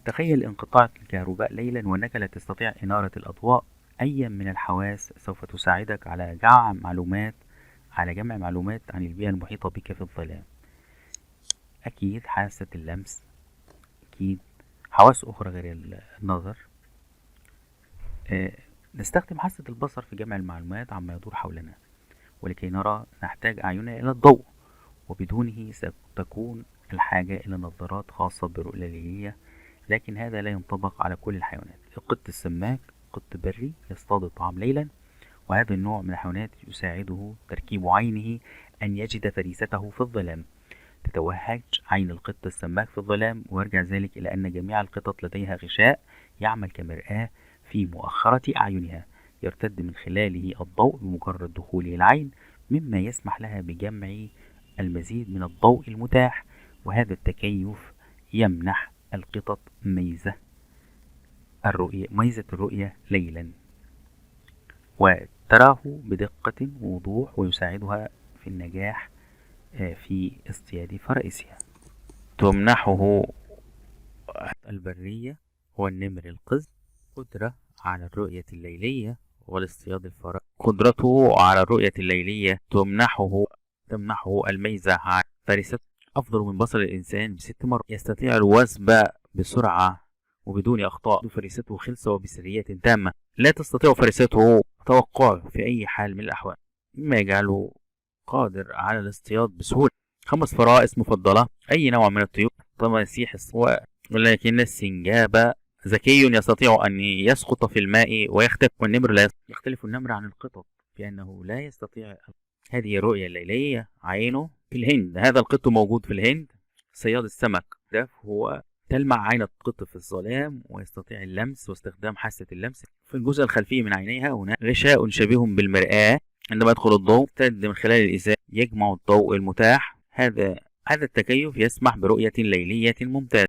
تخيل انقطاع الكهرباء ليلا وأنك لا تستطيع إنارة الأضواء. أيا من الحواس سوف تساعدك على جمع معلومات عن البيئة المحيطة بك في الظلام؟ أكيد حاسة اللمس، أكيد حواس أخرى غير النظر. نستخدم حاسة البصر في جمع المعلومات عما يدور حولنا، ولكي نرى نحتاج أعيننا إلى الضوء، وبدونه ستكون الحاجة إلى نظارات خاصة بالرؤية الليلية، لكن هذا لا ينطبق على كل الحيوانات. القط السماك قط بري يصطاد الطعام ليلا، وهذا النوع من الحيوانات يساعده تركيب عينه أن يجد فريسته في الظلام. تتوهج عين القط السماك في الظلام، ويرجع ذلك إلى أن جميع القطط لديها غشاء يعمل كمرآة في مؤخرة أعينها، يرتد من خلاله الضوء بمجرد دخوله العين، مما يسمح لها بجمع المزيد من الضوء المتاح، وهذا التكيف يمنح القطط ميزة الرؤية ليلا، وتراه بدقة ووضوح، ويساعدها في النجاح في اصطياد فرائسها. تمنحه البرية هو النمر القز قدرة على الرؤية الليلية والاصطياد الفرائس. قدرته على الرؤية الليلية تمنحه الميزة على فريسته أفضل من بصر الإنسان ب6 مرات. يستطيع الوثب بسرعة وبدون أخطاء. فريسته خلسة وبسرية تامة، لا تستطيع فريسته توقعه في أي حال من الأحوال، مما يجعله قادر على الاصطياد بسهولة. 5 فرائس مفضلة: أي نوع من الطيور، تماسيح الصواء، ولكن السنجاب ذكي يستطيع أن يسقط في الماء ويختفي، والنمر لا يختلف النمر عن القطط بأنه لا يستطيع. هذه الرؤية الليلية. عينه في الهند، هذا القط موجود في الهند، صياد السمك. ده هو تلمع عين القط في الظلام، ويستطيع اللمس واستخدام حاسة اللمس. في الجزء الخلفي من عينيها هناك غشاء شبيه بالمرآة، عندما يدخل الضوء يمتد من خلال الإزاز يجمع الضوء المتاح. هذا التكيف يسمح برؤية ليلية ممتازة.